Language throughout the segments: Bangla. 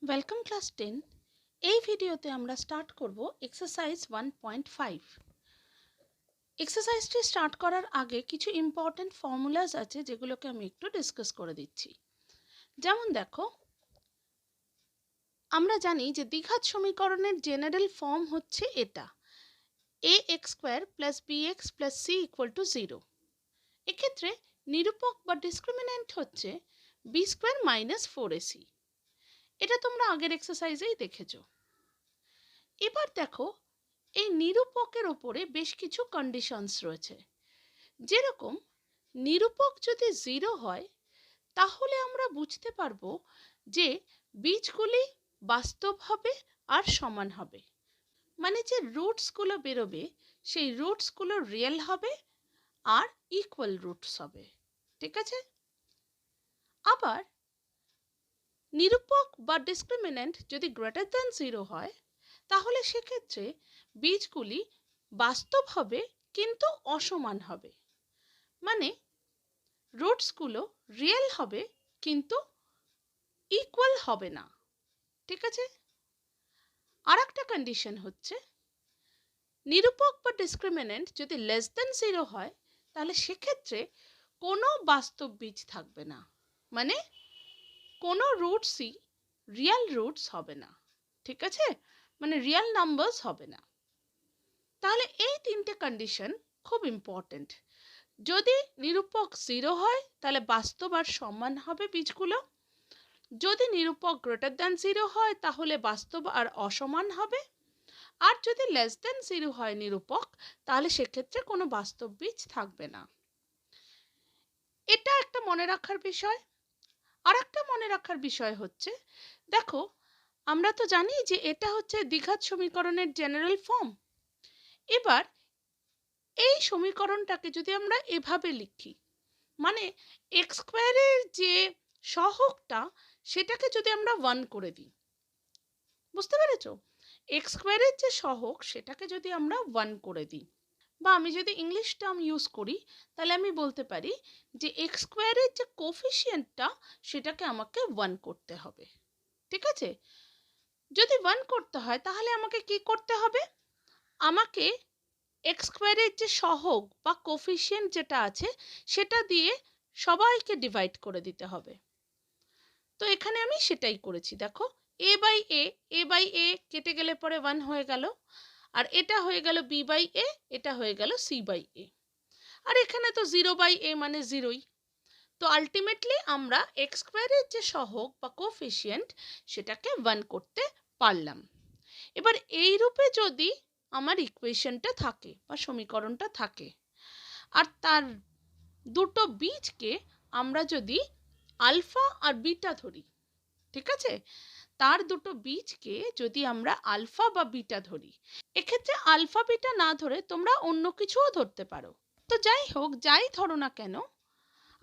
Welcome class 10। এই ভিডিওতে আমরা স্টার্ট করব এক্সারসাইজ 1.5। এক্সারসাইজটি স্টার্ট করার আগে কিছু ইম্পর্টেন্ট ফর্মুলাস আছে যেগুলোকে আমি একটু ডিসকাস করে দিচ্ছি। যেমন দেখো, আমরা জানি যে দ্বিঘাত সমীকরণের জেনারেল ফর্ম হচ্ছে এটা, ax² + bx + c = 0। এক্ষেত্রে নিরূপক বা ডিসক্রিমিন্যান্ট হচ্ছে b² - 4ac। এটা তোমরা আগের এক্সারসাইজেই দেখেছো। এবার দেখো, এই নিরূপকের ওপরে বেশ কিছু কন্ডিশনস রয়েছে। যেরকম নিরূপক যদি 0 হয় তাহলে আমরা বুঝতে পারবো যে বীজগুলি বাস্তব হবে আর সমান হবে, মানে যে রুটসগুলো বেরোবে সেই রুটসগুলো রিয়েল হবে আর ইকুয়াল রুটস হবে। ঠিক আছে? আবার নিরূপক বা ডিসক্রিমিন্যান্ট যদি গ্রেটার দ্যান 0 হয় তাহলে সেক্ষেত্রে বীজগুলি বাস্তব হবে কিন্তু অসমান হবে, মানে রুটসগুলো রিয়েল হবে কিন্তু ইকুয়াল হবে না। ঠিক আছে? আর একটা কন্ডিশন হচ্ছে নিরূপক বা ডিসক্রিমিন্যান্ট যদি লেস দ্যান 0 হয় তাহলে সেক্ষেত্রে কোনো বাস্তব বীজ থাকবে না, মানে কোনো রুটসই রিয়েল রুটস হবে না। ঠিক আছে? মানে রিয়েল নাম্বারস হবে না। তাহলে এই তিনটে কন্ডিশন খুব ইম্পর্টেন্ট। যদি নিরূপক 0 হয় তাহলে বাস্তব আর সমান হবে বীজগুলো, যদি নিরূপক গ্রেটার দ্যান 0 হয় তাহলে বাস্তব আর অসমান হবে, আর যদি লেস দ্যান 0 হয় নিরূপক তাহলে সেক্ষেত্রে কোনো বাস্তব বীজ থাকবে না। এটা একটা মনে রাখার বিষয়। আর একটা মনে রাখার বিষয় হচ্ছে, দেখো আমরা তো জানি যে এটা হচ্ছে দ্বিঘাত সমীকরণের জেনারেল ফর্ম। এবার এই সমীকরণটাকে যদি আমরা এভাবে লিখি, মানে x² এর যে সহগটা সেটাকে যদি আমরা 1 করে দিই, বুঝতে পেরেছো? x² এর যে সহগ সেটাকে যদি আমরা 1 করে দিই, বা আমি যদি ইংলিশ টার্ম ইউজ করি তাহলে আমি বলতে পারি যে x² এর যে কোফিশিয়েন্টটা সেটাকে আমাকে 1 করতে হবে। ঠিক আছে? যদি 1 করতে হয় তাহলে আমাকে কি করতে হবে? আমাকে x² এর যে সহগ বা কোফিশিয়েন্ট যেটা আছে সেটা দিয়ে সবাইকে ডিভাইড করে দিতে হবে। তো এখানে আমি সেটাই করেছি। দেখো, a/a কেটে গেলে পরে 1 হয়ে গেল, আর এটা হয়ে গেল b/a, এটা হয়ে গেল c/a, আর এখানে তো 0/a মানে 0ই। তো আলটিমেটলি আমরা x² এর যে সহগ বা কোফিশিয়েন্ট সেটাকে 1 করতে পারলাম। এবার এই রূপে যদি আমার ইকুয়েশনটা থাকে বা সমীকরণটা থাকে, আর তার দুটো বীজকে আমরা যদি আলফা আর বিটা ধরি, ঠিক আছে, তার দুটো বীজকে যদি আমরা আলফা বা বিটা ধরি, এক্ষেত্রে আলফা বিটা না ধরে তোমরা অন্য কিছুও ধরতে পারো। তো যাই হোক, যাই ধরো না কেন,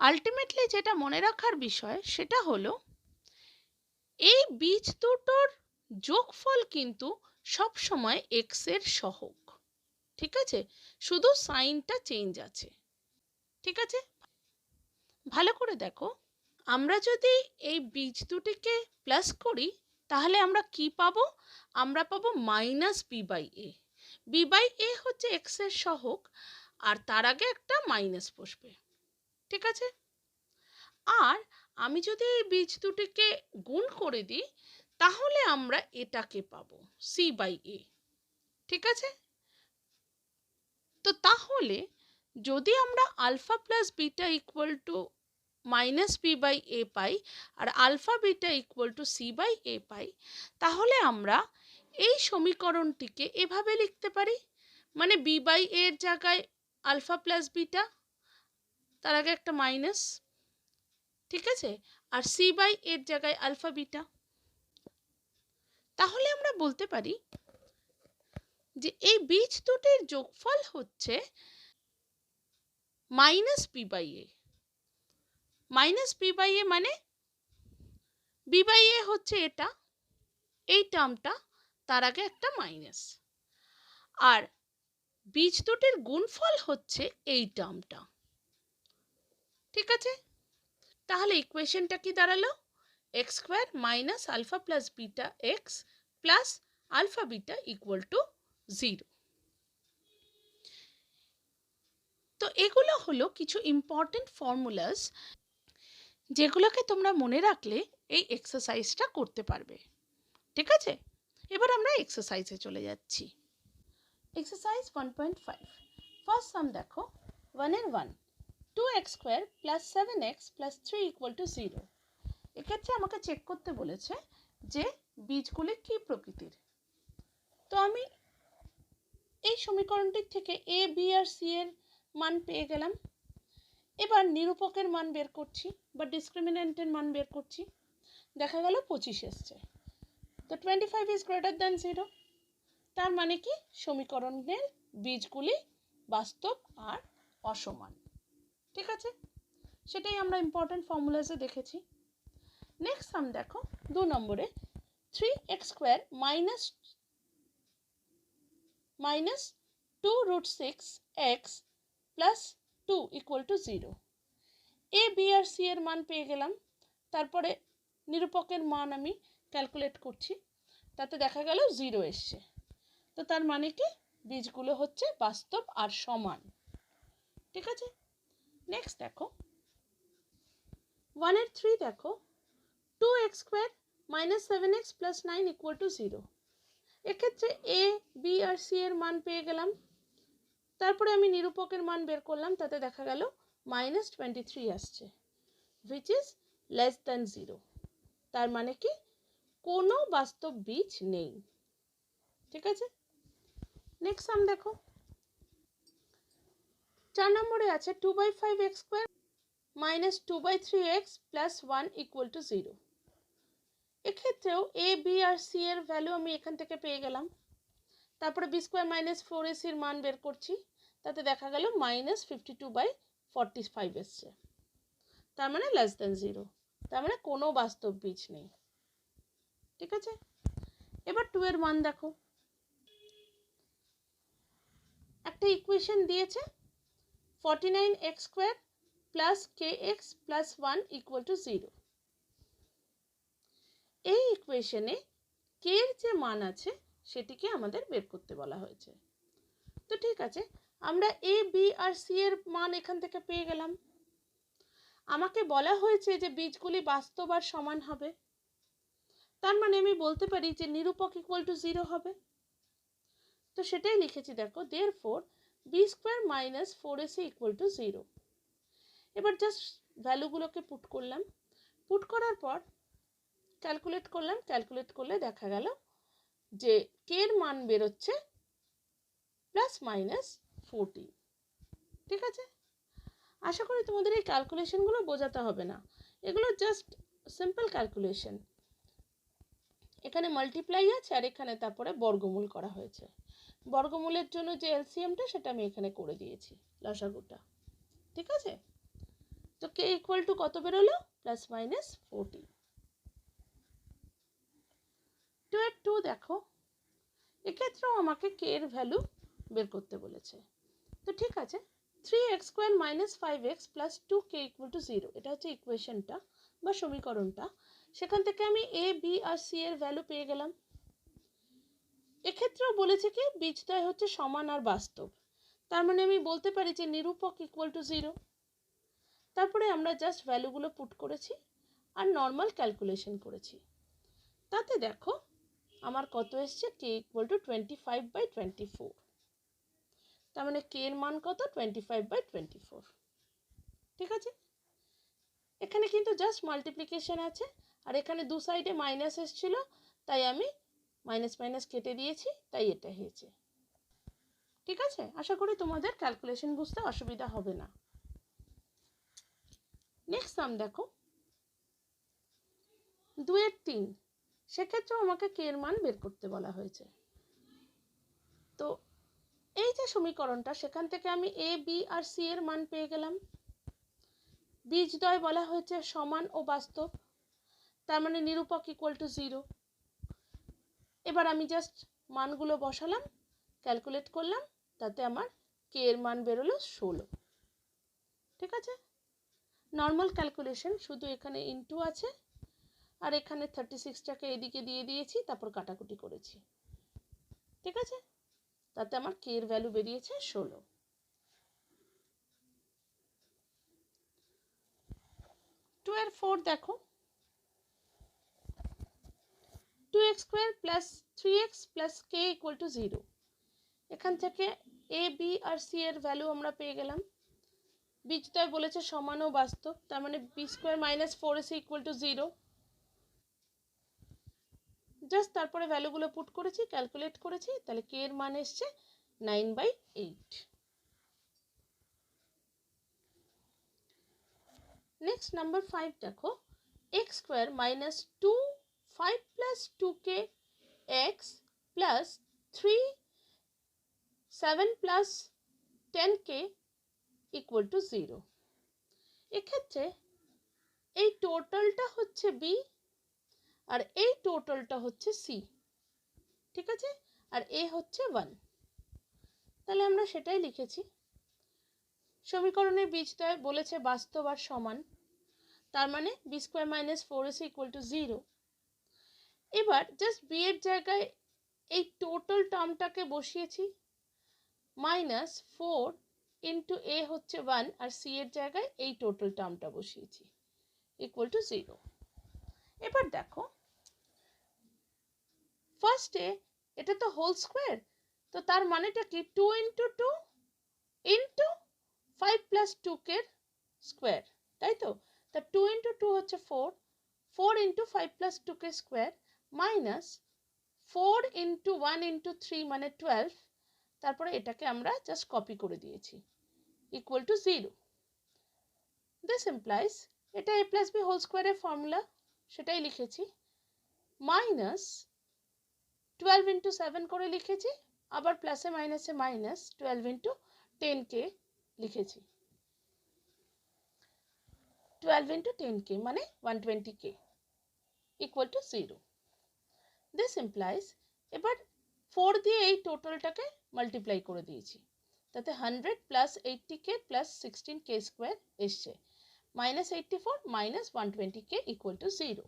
আলটিমেটলি যেটা মনে রাখার বিষয় সেটা হলো এই বীজ দুটোর যোগফল কিন্তু সব সময় এক্স এর সহগ। ঠিক আছে? শুধু সাইনটা চেঞ্জ আছে। ঠিক আছে? ভালো করে দেখো, আমরা যদি এই বীজ দুটিকে প্লাস করি তাহলে আমরা কি পাবো? আমরা পাবো -b/a। b/a হচ্ছে এক্স এর সহগ, আর তার আগে একটা মাইনাস বসবে। ঠিক আছে? আর আমি যদি এই বীজ দুটিকে গুণ করে দিই তাহলে আমরা এটাকে পাবো c/a। ঠিক আছে? তো তাহলে যদি আমরা alpha plus beta equal to -b/a পাই আর alpha beta equal to c/a পাই, তাহলে আমরা এই সমীকরণটিকে এভাবে লিখতে পারি, মানে b/a এর জায়গায় আলফা প্লাস বিটা, তার আগে একটা মাইনাস, ঠিক আছে, আর c/a এর জায়গায় আলফা বিটা। তাহলে আমরা বলতে পারি যে এই বীজ দুটির যোগফল হচ্ছে -b/a। -b/a মানে b/a হচ্ছে এটা, এই টার্মটা, তার আগে একটা মাইনাস, আর বীজ দুটির গুণফল হচ্ছে এই টার্মটা। ঠিক আছে? তাহলে ইকুয়েশনটা কি দাঁড়ালো? x square minus alpha plus beta X plus alpha beta equal to 0। তো এগুলো হলো কিছু ইম্পর্টেন্ট ফর্মুলাস যেগুলোকে তোমরা মনে রাখলে এই এক্সারসাইজটা করতে পারবে। ঠিক আছে, এবার আমরা এক্সারসাইজে চলে যাচ্ছি। এক্সারসাইজ 1.5 ফার্স্ট সাম দেখো 1 এর 1 2x square plus 7x plus 3 equal to 0। এক্ষেত্রে আমাকে চেক করতে বলেছে যে বীজগুলি কি প্রকৃতির। তো আমি এই সমীকরণটির থেকে এ বি আর সি এর মান পেয়ে গেলাম। এবার নিরূপকের মান বের করছি বা ডিসক্রিমিন্যান্টের মান বের করছি। দেখা গেল 25 এসছে। তো 25 ইজ গ্রেটার দ্যান 0, তার মানে কি সমীকরণের বীজগুলি বাস্তব আর অসমান। ঠিক আছে, সেটাই আমরা ইম্পর্টেন্ট ফর্মুলাসে দেখেছি। নেক্সট সাম দেখো 2 নম্বরে 3x square minus 2 root 6x plus 2 equal to 0। A B আর সি এর মান পেয়ে গেলাম। তারপরে নিরূপকের মান আমি ক্যালকুলেট করছি, তাতে দেখা গেল 0 এসছে। তো তার মানে কি বীজগুলো হচ্ছে বাস্তব আর সমান। ঠিক আছে, নেক্সট দেখো 1 এর 3 দেখো 2x square minus 7x plus 9 equal to 0। এক্ষেত্রে এ বি আর সি এর মান পেয়ে গেলাম। তারপরে আমি নিরূপকের মান বের করলাম, তাতে দেখা গেল মাইনাস 23 আসছে, which is less than 0। তার মানে কি কোনো বাস্তব বীজ নেই। ঠিক আছে, নেক্সট সাম দেখো 4 নম্বরে আছে 2/5x square minus 2/3x plus 1 equal to 0। এক্ষেত্রেও এ বি আর সি এর ভ্যালু আমি এখান থেকে পেয়ে গেলাম। তারপরে বি স্কোয়ার মাইনাস 4ac এর মান বের করছি, তাতে দেখা গেল মাইনাস 52/45 এসছে, তার মানে লেস দেন 0, তার মানে কোনো বাস্তব বীজ নেই। ঠিক আছে, এবার 2 এর মান দেখো। একটা ইকুয়েশন দিয়েছে 49x square plus kx plus 1 equal to 0। এই ইকুয়েশনে কে এর যে মান আছে সেটিকে আমাদের বের করতে বলা হয়েছে। তো ঠিক আছে, আমরা এ বি আর সি এর মান এখান থেকে পেয়ে গেলাম। আমাকে বলা হয়েছে যে বীজগুলি বাস্তব আর সমান হবে, তার মানে আমি বলতে পারি যে নিরূপক ইকুয়াল টু 0 হবে। তো সেটাই লিখেছি দেখো, therefore B square minus 4ac equal to 0। এবার জাস্ট ভ্যালুগুলোকে পুট করলাম, পুট করার পর ক্যালকুলেট করলাম, ক্যালকুলেট করলে দেখা গেল যে কে এর মান বেরোচ্ছে প্লাস মাইনাস 14। ঠিক আছে, আশা করি তোমাদের এই ক্যালকুলেশনগুলো বোঝাতে হবে না, এগুলো জাস্ট সিম্পল ক্যালকুলেশন। এখানে মাল্টিপ্লাই আছে আর এখানে তারপরে বর্গমূল করা হয়েছে। বর্গমূলের জন্য যে এলসিএমটা সেটা আমি এখানে করে দিয়েছি, লসাগুটা। ঠিক আছে, তো কে ইকুয়াল টু কত বেরোলো প্লাস মাইনাস 14। 2 এর 2 দেখো, এক্ষেত্রেও আমাকে কে এর ভ্যালু বের করতে বলেছে। তো ঠিক আছে, 3x square minus 5x plus 2k equal to 0, এটা হচ্ছে ইকুয়েশনটা বা সমীকরণটা। সেখান থেকে আমি এ বি আর সি এর ভ্যালু পেয়ে গেলাম। এক্ষেত্রেও বলেছে কি বীজদ্বয় হচ্ছে সমান আর বাস্তব, তার মানে আমি বলতে পারি যে নিরূপক ইকুয়াল টু 0। তারপরে আমরা জাস্ট ভ্যালুগুলো পুট করেছি আর নর্মাল ক্যালকুলেশন করেছি। তাতে দেখো আমার কত এসছে, কে ইকুয়াল টু 25/24। তার মানে কে এর মান কত 25/24। ঠিক আছে, এখানে কিন্তু জাস্ট মাল্টিপ্লিকেশন আছে আর এখানে দু সাইডে মাইনাস এসেছিল, তাই আমি মাইনাস মাইনাস কেটে দিয়েছি, তাই এটা হয়েছে। ঠিক আছে, আশা করি তোমাদের ক্যালকুলেশন বুঝতে অসুবিধা হবে না। নেক্সট সাম দেখো 2 এর 3, সেক্ষেত্রেও আমাকে কে এর মান বের করতে বলা হয়েছে। তো এই যে সমীকরণটা, সেখান থেকে আমি এ বি আর সি এর মান পেয়ে গেলাম। বীজদ্বয় বলা হয়েছে সমান ও বাস্তব, তার মানে নিরূপক ইকুয়াল টু 0। এবার আমি জাস্ট মানগুলো বসালাম, ক্যালকুলেট করলাম, তাতে আমার কে এর মান বেরোলো 16। ঠিক আছে, নর্মাল ক্যালকুলেশন, শুধু এখানে ইনটু আছে আর এখানে 36টাকে এদিকে দিয়ে দিয়েছি, তারপর কাটাকুটি করেছি। ঠিক আছে, তাতে আমার কে এর ভ্যালু বেরিয়েছে 16। 2 এর 4 দেখো, 2x square plus 3x plus K equal to 0। এখান থেকে এ বি আর সি এর ভ্যালু আমরা পেয়ে গেলাম। বীজদ্বয় বলেছে সমান ও বাস্তব, তার মানে B square minus 4ac equal to 0। Just তারপরে ভ্যালুগুলো পুট করেছি, ক্যালকুলেট করেছি, তাহলে কে এর মান এসছে 9/8। নেক্সট নাম্বার 5 দেখো, x square minus 2 5 plus 2k x plus 3 7 plus 10k equal to 0। এক্ষেত্রে এই টোটালটা হচ্ছে বি আর এই টোটালটা হচ্ছে সি। ঠিক আছে, আর এ হচ্ছে 1। তাহলে আমরা সেটাই লিখেছি। সমীকরণের বীজদ্বয় বলেছে বাস্তব আর সমান, তার মানে B square minus 4ac equal to 0। এবার জাস্ট বি এর জায়গায় এই টোটাল টার্মটাকে বসিয়েছি, মাইনাস 4 ইন্টু এ হচ্ছে 1 আর সি এর জায়গায় এই টোটাল টার্মটা বসিয়েছি, ইকুয়াল টু 0। এবার দেখো ফার্স্টে এটা তো হোল স্কোয়ার, তো তার মানেটা কি 2 into 2 into 5 plus 2k square, তাই তো? তা 2 ইন্টু 2 হচ্ছে 4, 4 into 5 plus 2k square minus 4 into 1 into 3 মানে 12, তারপরে এটাকে আমরা জাস্ট কপি করে দিয়েছি, ইকুয়াল টু 0। দিস ইমপ্লাইজ এটা a প্লাস বি হোল স্কোয়ারের ফর্মুলা, সেটাই লিখেছি, মাইনাস 12 ইন্টু 7 করে লিখেছি, আবার প্লাসে মাইনাসে মাইনাস 12 ইন্টু 10k লিখেছি, 12 ইন্টু 10k মানে 120k equal to 0। This implies এবার 4 দিয়ে এই টোটালটাকে মাল্টিপ্লাই করে দিয়েছি, তাতে 100 plus 80k plus 16k square এসছে, minus 84 minus 120k equal to 0।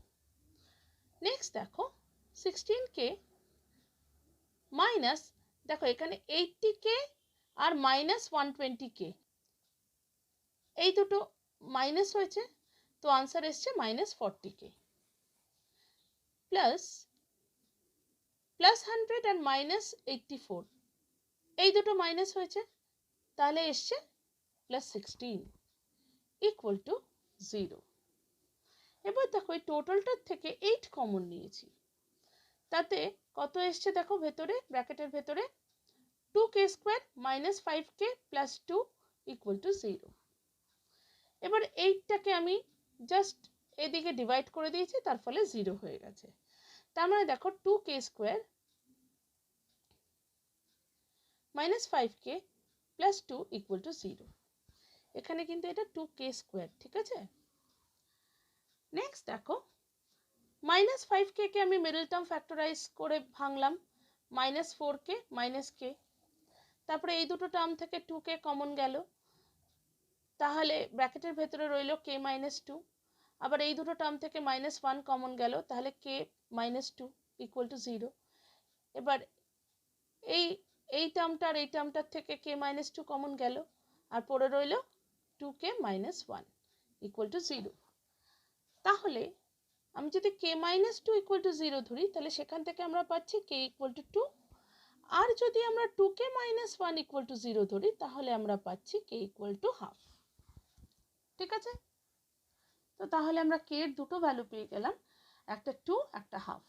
Next দেখো 16k মাইনাস, দেখো এখানে 80k আর মাইনাস 120k এই দুটো মাইনাস হয়েছে, তো আনসার এসছে মাইনাস 40k, প্লাস প্লাস 100 আর মাইনাস 84 এই দুটো মাইনাস হয়েছে, তাহলে এসছে প্লাস 16 ইকুয়াল টু 0। এবার দেখো এই টোটালটার থেকে 8 কমন নিয়েছি, তাতে কত এসছে দেখো ভেতরে, ব্র্যাকেটের ভেতরে 2k square minus 5k plus 2 equal to 0। এবার 8টাকে আমি জাস্ট এদিকে ডিভাইড করে দিয়েছি, তার ফলে 0 হয়ে গেছে। তার মানে দেখো 2k square minus 5k plus 2 equal to 0। এখানে কিন্তু এটা 2k স্কোয়ার, ঠিক আছে। নেক্সট দেখো মাইনাস 5k কে আমি মিডল টার্ম ফ্যাক্টরাইজ করে ভাঙলাম, মাইনাস 4k মাইনাস k, তারপরে এই দুটো টার্ম থেকে 2k কমন গেল, তাহলে ব্র্যাকেটের ভেতরে রইল k মাইনাস 2, আবার এই দুটো টার্ম থেকে মাইনাস 1 কমন গেল, তাহলে k মাইনাস 2 ইকুয়াল টু 0। এবার এই এই টার্মটা আর এই টার্মটার থেকে k মাইনাস 2 কমন গেল, আর পড়ে রইল 2k মাইনাস 1 ইকুয়াল টু 0। তাহলে আমি যদি k মাইনাস 2 ইকুয়াল টু 0 ধরি, তাহলে সেখান থেকে আমরা পাচ্ছি k ইকুয়াল টু 2, আর যদি আমরা 2k মাইনাস 1 ইকুয়াল টু 0 ধরি, তাহলে আমরা পাচ্ছি k ইকুয়াল টু হাফ। ঠিক আছে, তো তাহলে আমরা k এর দুটো ভ্যালু পেয়ে গেলাম, একটা 2 একটা হাফ।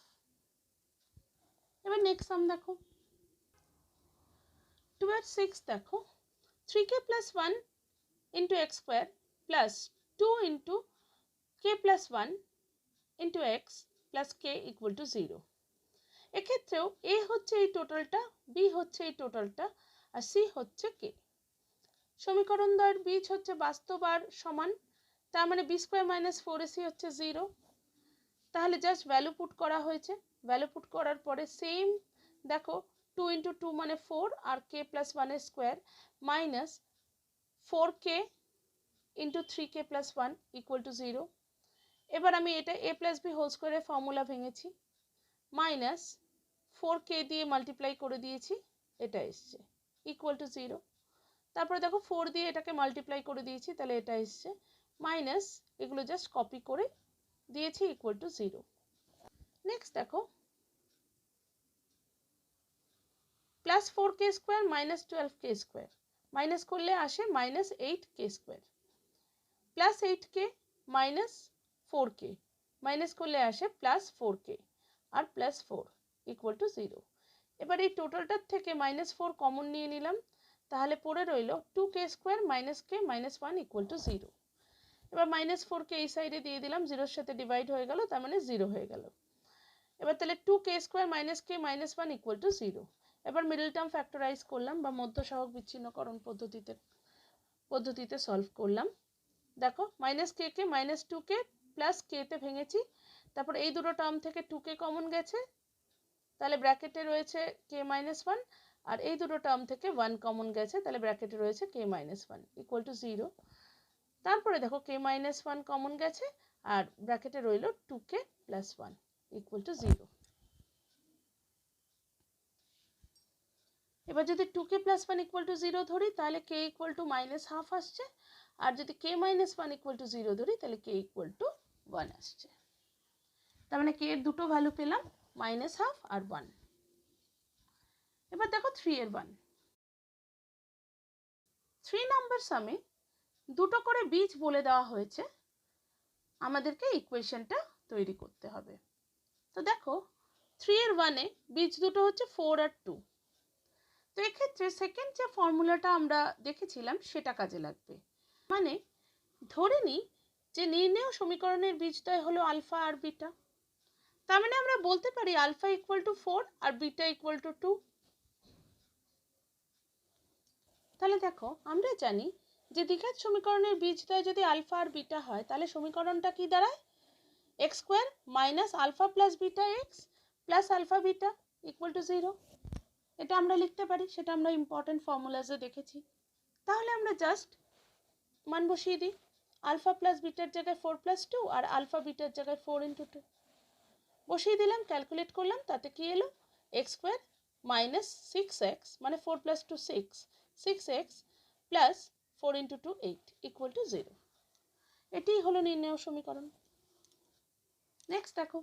এবার নেক্সট সাম দেখো 2 এর 6 দেখো, 3k plus 1 into x square plus 2 into k plus 1 into X plus k equal to 0। এক্ষেত্রেও a হচ্ছে এই টোটালটা, b হচ্ছে এই টোটালটা, আর c হচ্ছে k। সমীকরণ দ্বয়ের বীজ হচ্ছে বাস্তব আর সমান, তার মানে বি স্কোয়ার মাইনাস 4ac হচ্ছে 0। তাহলে জাস্ট ভ্যালু পুট করা হয়েছে, ভ্যালু পুট করার পরে সেম দেখো 2 ইন্টু 2 মানে 4 আর k প্লাস 1 এর square minus 4k into 3k plus 1 equal to 0। এবার আমি এটা a প্লাস বি হোল স্কোয়ারের ফর্মুলা ভেঙেছি, মাইনাস 4k দিয়ে মাল্টিপ্লাই করে দিয়েছি, এটা এসছে ইকুয়াল টু 0। তারপরে দেখো 4 দিয়ে এটাকে মাল্টিপ্লাই করে দিয়েছি, তাহলে এটা এসছে মাইনাস, এগুলো জাস্ট কপি করে দিয়েছি ইকুয়াল টু 0। নেক্সট দেখো plus 4k square minus 12k square, minus করলে আসে minus 8k square, plus 8k minus 4k, minus করলে আসে প্লাস 4k আর প্লাস 4 ইকুয়াল টু 0। এবার এই টোটালটার থেকে মাইনাস 4 কমন নিয়ে নিলাম, তাহলে পড়ে রইল 2k square minus k minus 1 equal to 0। এবার মাইনাস 4k এই সাইডে দিয়ে দিলাম, 0-এর সাথে ডিভাইড হয়ে গেল, তার মানে 0 হয়ে গেল। এবার তাহলে 2k square minus k minus 1 equal to 0। এবার মিডল টার্ম ফ্যাক্টরাইজ করলাম বা মধ্য সহগ বিচ্ছিন্নকরণ পদ্ধতিতে সলভ করলাম। দেখো মাইনাস k কে মাইনাস 2k প্লাস k তে ভেঙেছি, তারপর এই দুটো টার্ম থেকে 2k কমন গেছে, তাহলে ব্র্যাকেটে রয়েছে k মাইনাস 1, আর এই দুটো টার্ম থেকে 1 কমন গেছে, তাহলে ব্র্যাকেটে রয়েছে k মাইনাস 1 ইকুয়াল টু 0। তারপরে দেখো k মাইনাস 1 কমন গেছে আর ব্র্যাকেটে রইল 2k প্লাস 1 ইকুয়াল টু 0। এবার যদি 2k প্লাস 1 ইকুয়াল টু 0 ধরি, তাহলে k equal to minus half আসছে, আর যদি k মাইনাস 1 ইকুয়াল টু 0 ধরি, তাহলে k ইকুয়াল টু 1 আসছে। তার মানে k এর দুটো ভ্যালু পেলাম, মাইনাস হাফ আর 1। এবার দেখো 3 এর 1, 3 নাম্বার সামে দুটো করে বীজ বলে দেওয়া হয়েছে, আমাদেরকে ইকুয়েশনটা তৈরি করতে হবে। তো দেখো 3 এর 1-এ বীজ দুটো হচ্ছে 4 আর 2। তো এক্ষেত্রে সেকেন্ড যে ফর্মুলাটা আমরা দেখেছিলাম সেটা কাজে লাগবে। মানে ধরে নিই যে নির্ণেয় সমীকরণের বীজদ্বয় হলো আলফা আর বিটা, তার মানে আমরা বলতে পারি আলফা ইকুয়াল টু 4 আর বিটা ইকুয়াল টু 2। তাহলে দেখো আমরা জানি যে দ্বিঘাত সমীকরণের বীজদ্বয় যদি আলফা আর বিটা হয়, তাহলে সমীকরণটা কি দাঁড়ায়, X square minus alpha plus beta X plus alpha beta equal to 0। এটা আমরা লিখতে পারি, সেটা আমরা ইম্পর্টেন্ট ফর্মুলাসে দেখেছি। তাহলে আমরা জাস্ট মান বসিয়ে দিই, আলফা প্লাস বিটার জায়গায় 4 প্লাস 2 আর আলফা বিটার জায়গায় 4 ইন্টু 2 বসিয়ে দিলাম, ক্যালকুলেট করলাম, তাতে কি এলো এক্স স্কোয়ার মাইনাস 6x মানে 4 plus 2 6x plus 4 into 2 8 equal to 0। এটিই হলো নির্ণেয় সমীকরণ। নেক্সট দেখো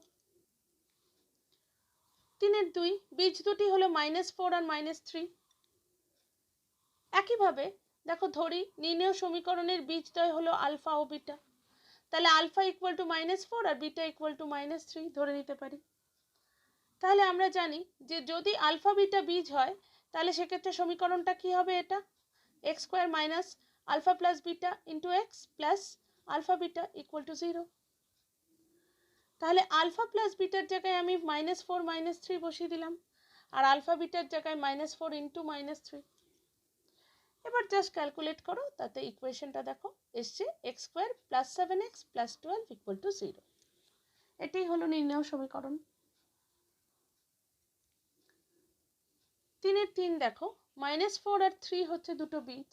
3 এর 2, বীজ দুটি হলো -4 আর -3। একইভাবে দেখো ধরি নির্ণেয় সমীকরণের বীজদ্বয় হলো আলফা ও বিটা, তাহলে আলফা ইকুয়াল টু -4 আর বিটা ইকুয়াল টু -3 ধরে নিতে পারি। তাহলে আমরা জানি যে যদি আলফা বিটা বীজ হয়, তাহলে সেক্ষেত্রে সমীকরণটা কি হবে, এটা X square minus alpha plus beta into X plus alpha beta equal to 0। তাহলে আলফা প্লাস বিটার জায়গায় আমি -4 -3 বসিয়ে দিলাম, আর আলফা বিটার জায়গায় -4 ইন্টু -3। এবার জাস্ট ক্যালকুলেট করো, তাতে ইকুয়েশনটা দেখো এসছে x square plus 7x plus 12 equal to 0। এটাই হলো নির্ণেয় সমীকরণ। 3 এর 3 দেখো -4 আর 3 হচ্ছে দুটো বীজ,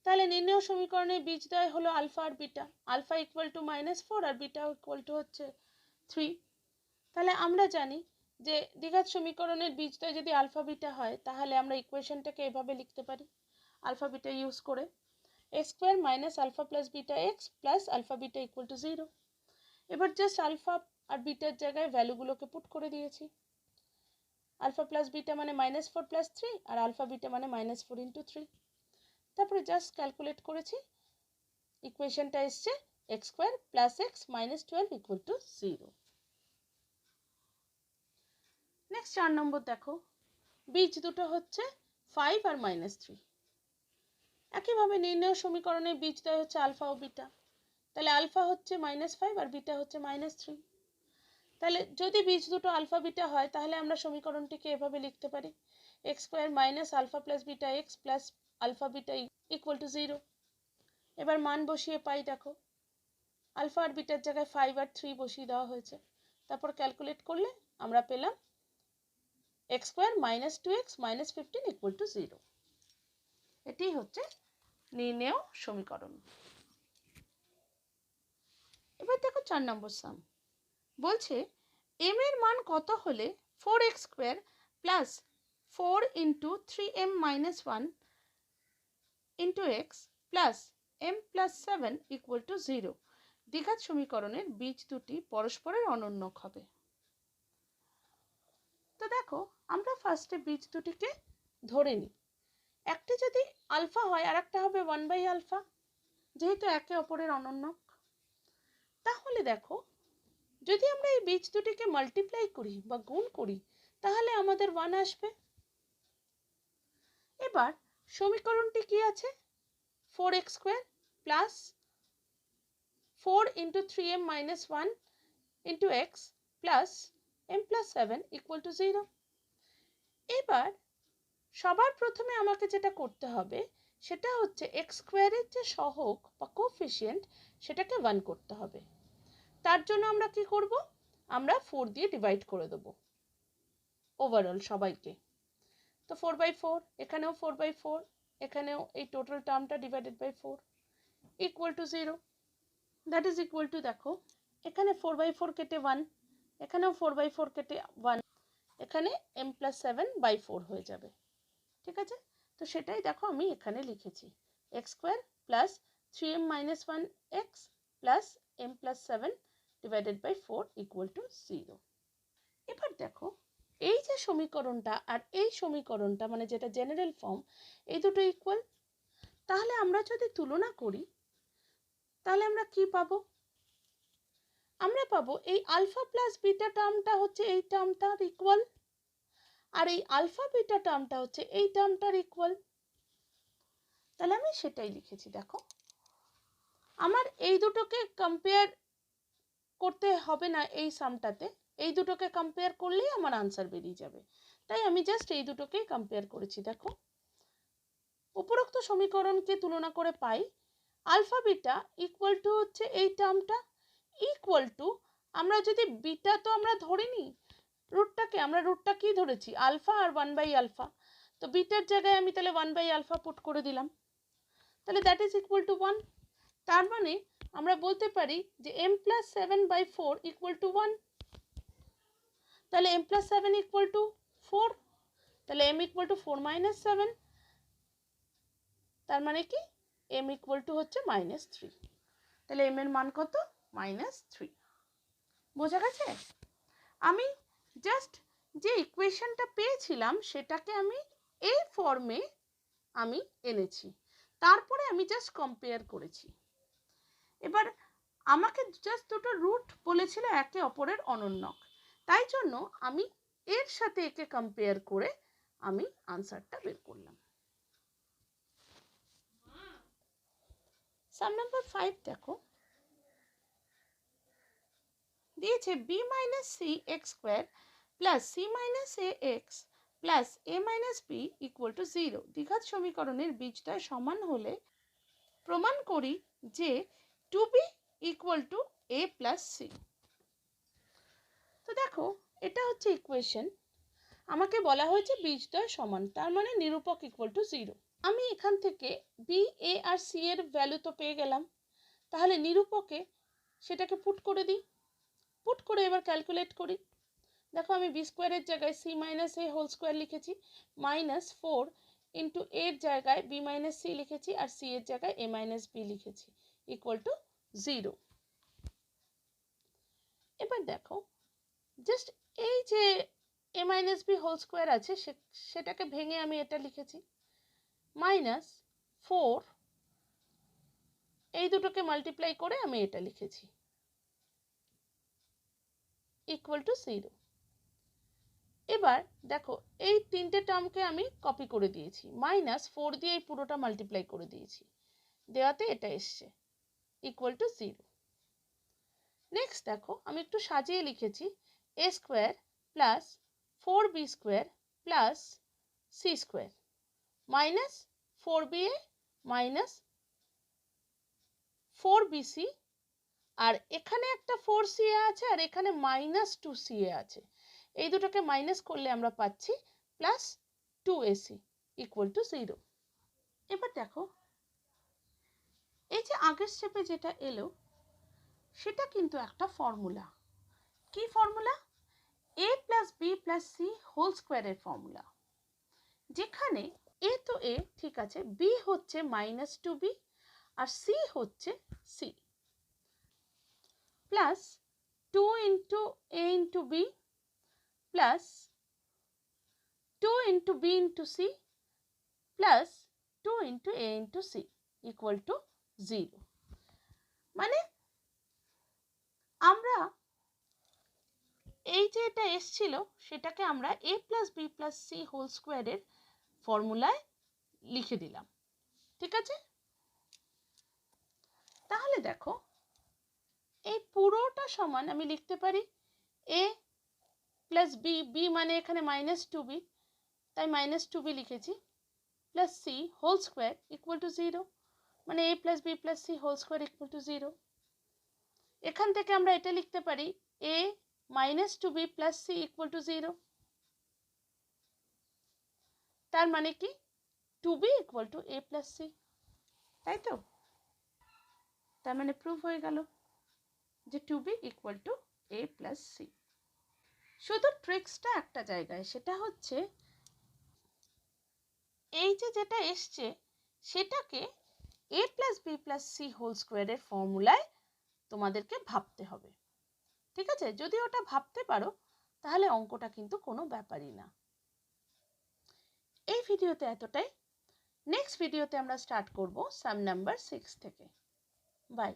তাহলে নির্ণেয় সমীকরণের বীজদ্বয় হলো আলফা আর বিটা, আলফা ইকুয়াল টু -4 আর বিটা ইকুয়াল টু হচ্ছে 3। তাহলে আমরা জানি যে দ্বিঘাত সমীকরণের বীজদ্বয় যদি আলফা বিটা হয়, তাহলে আমরা ইকুয়েশনটাকে এভাবে লিখতে পারি আলফা বিটা ইউজ করে, X square minus alpha plus beta X plus alpha beta equal to 0। এবার জাস্ট আলফা আর বিটার জায়গায় ভ্যালুগুলোকে পুট করে দিয়েছি, আলফা প্লাস বিটা মানে -4 প্লাস 3 আর আলফা বিটা মানে -4 ইন্টু 3। তারপরে জাস্ট ক্যালকুলেট করেছি, ইকুয়েশনটা এসছে x square plus x minus 12 equal to 0। Next 4 নম্বর দেখো বীজ দুটো হচ্ছে 5 আর -3। একইভাবে নির্ণেয় সমীকরণের বীজদ্বয় হচ্ছে আলফা ও বিটা, তাহলে আলফা হচ্ছে -5 আর বিটা হচ্ছে -3। তাহলে যদি বীজ দুটো আলফা বিটা হয়, তাহলে আমরা সমীকরণটিকে এভাবে লিখতে পারি X square minus alpha plus beta X plus alpha beta equal to 0। এবার মান বসিয়ে পাই, দেখো আলফা আর বিটার জায়গায় 5 আর 3 বসিয়ে দেওয়া হয়েছে, তারপর ক্যালকুলেট করলে আমরা পেলাম x square minus 2x minus 15 equal to 0। এটি হচ্ছে নির্ণেয় সমীকরণ। এবার দেখো 4 নম্বর সাম বলছে m এর মান কত হলে 4x square plus 4 into 3m minus 1 into X plus m plus 7 equal to 0 দ্বিঘাত সমীকরণের বীজ দুটি পরস্পরের অনন্যক হবে। তো দেখো আমরা ফার্স্টে বীজ দুটিকে ধরে নিই। একটি যদি আলফা হয় আর একটা হবে 1 বাই আলফা, যেহেতু একে অপরের অনন্যক। তাহলে দেখো যদি আমরা এই বীজ দুটিকে মাল্টিপ্লাই করি বা গুণ করি তাহলে আমাদের 1 আসবে। এবার সমীকরণটি কি আছে? 4x square plus 4 into 3m minus 1 into X plus m plus 7 equal to 0। এবার সবার প্রথমে আমাকে যেটা করতে হবে সেটা হচ্ছে এক্স স্কোয়ারের যে সহগ বা কোএফিসিয়েন্ট সেটাকে 1 করতে হবে। তার জন্য আমরা কি করব? আমরা 4 দিয়ে ডিভাইড করে দেব ওভারঅল সবাইকে। তো 4/4, এখানেও 4/4, এখানেও এই টোটাল টার্মটা divided by 4 equal to 0। That is equal to দেখো এখানে 4/4 কেটে 1, এখানেও 4/4 কেটে 1, এখানে m প্লাস 7/4 হয়ে যাবে। ঠিক আছে, তো সেটাই দেখো আমি এখানে লিখেছি x square plus 3m minus 1 X plus m plus 7 divided by 4 equal to 0। এবার দেখো এই যে সমীকরণটা আর এই সমীকরণটা মানে যেটা জেনারেল ফর্ম, এই দুটো ইকুয়াল। তাহলে আমরা যদি তুলনা করি তাহলে আমরা কি পাবো? আমরা পাবো এই আলফা প্লাস বিটা টার্মটা হচ্ছে এই টার্মটার ইকুয়াল, আর এই আলফা বিটা টার্মটা হচ্ছে এই টার্মটার ইকুয়াল। তাহলে আমি সেটাই লিখেছি। দেখো আমার এই দুটোকে কম্পেয়ার করতে হবে না, এই সামটাতে এই দুটোকে কম্পেয়ার করলেই আমার আনসার বেরিয়ে যাবে। তাই আমি জাস্ট এই দুটোকেই কম্পেয়ার করেছি। দেখো উপরোক্ত সমীকরণকে তুলনা করে পাই আলফা বিটা ইকুয়াল টু হচ্ছে এই টার্মটা ইকুয়াল টু, আমরা যদি বিটা তো আমরা ধরিনি, রুটটাকে আমরা রুটটা কি ধরেছি? আলফা আর 1 বাই আলফা। তো বিটার জায়গায় আমি তাহলে 1 বাই আলফা পুট করে দিলাম, তাহলে দ্যাট ইজ ইকুয়াল টু 1। তার মানে আমরা বলতে পারি যে m প্লাস 7/4 ইকুয়াল টু 1। তাহলে m প্লাস 7 ইকুয়াল টু 4, তাহলে m ইকুয়াল টু 4 মাইনাস 7, তার মানে কি m ইকুয়াল টু হচ্ছে -3। তাহলে m এর মান কত? -3। বোঝা গেছে? আমি জাস্ট যে ইকুয়েশনটা পেয়েছিলাম সেটাকে আমি এই ফর্মে আমি এনেছি, তারপরে আমি জাস্ট কম্পেয়ার করেছি। এবার আমাকে জাস্ট দুটো রুট বলেছিল একে অপরের অনন্যক, তাই জন্য আমি এর সাথে একে কম্পেয়ার করে আমি আনসারটা বের করলাম। সাম নাম্বার 5 দেখো দিয়েছে b minus C X square plus C minus A X plus A minus B equal to 0 দ্বিঘাত সমীকরণের বীজদ্বয় সমান হলে প্রমাণ করি যে 2b equal to a plus C. তো দেখো এটা হচ্ছে ইকুয়েশন, আমাকে বলা হয়েছে বীজদ্বয় সমান, তার মানে নিরূপক ইকুয়াল টু 0। আমি এখান থেকে বি এ আর সি এর ভ্যালু তো পেয়ে গেলাম, তাহলে নিরূপকে সেটাকে পুট করে দিই। পুট করে এবার ক্যালকুলেট করি। দেখো আমি বি স্কোয়ারের জায়গায় সি মাইনাস এ হোল স্কোয়ার লিখেছি, -4 ইন্টু এর জায়গায় বি মাইনাস সি লিখেছি, আর সি এর জায়গায় এ মাইনাস বি লিখেছি ইকুয়াল টু 0। এবার দেখো জাস্ট এই যে এ মাইনাস বি হোল স্কোয়ার আছে সেটাকে ভেঙে আমি এটা লিখেছি, -4 এই দুটোকে মাল্টিপ্লাই করে আমি এটা লিখেছি ইকুয়াল টু 0। এবার দেখো এই তিনটে টার্মকে আমি কপি করে দিয়েছি, -4 দিয়ে এই পুরোটা মাল্টিপ্লাই করে দিয়েছি, দেওয়াতে এটা এসছে ইকুয়াল টু 0। নেক্সট দেখো আমি একটু সাজিয়ে লিখেছি a square plus 4b square plus C square minus 4ba minus 4bc, আর এখানে একটা 4ca আছে আর এখানে -2ca আছে, এই দুটোকে মাইনাস করলে আমরা পাচ্ছি প্লাস 2ac ইকুয়াল টু 0। এবার দেখো এই যে আগের স্টেপে যেটা এলো সেটা কিন্তু একটা ফর্মুলা। কি formula? a plus B plus C whole স্কোয়ারের ফর্মুলা, যেখানে a তো a, ঠিক আছে, b হচ্ছে -2b আর c হচ্ছে c, plus 2 into a into b plus 2 into b into c plus 2 into a into c equal to 0। মানে আমরা এই যে এটা এসছিল সেটাকে আমরা a plus B plus C whole স্কোয়ারের ফর্মুলায় লিখে দিলাম। ঠিক আছে, তাহলে দেখো এই পুরোটা সমান আমি লিখতে পারি a প্লাস বি, বি মানে এখানে -2b, তাই -2b লিখেছি, plus C whole square equal to 0, মানে a plus B plus C whole square equal to 0। এখান থেকে আমরা এটা লিখতে পারি a -2b plus C equal to 0, তার মানে কি 2b equal to a plus C, তাই তো? তার মানে প্রুভ হয়ে গেল যে 2b equal to a plus C. শুধু ট্রিক্সটা একটা জায়গায়, সেটা হচ্ছে এই যে যেটা এসছে সেটাকে a plus B plus C whole স্কোয়ারের ফর্মুলায় তোমাদেরকে ভাবতে হবে। ঠিক আছে, যদি ওটা ভাবতে পারো তাহলে অঙ্কটা কিন্তু কোনো ব্যাপারই না। এই ভিডিওতে এতটাই। নেক্সট ভিডিওতে আমরা স্টার্ট করব সাম নাম্বার 6 থেকে। বাই।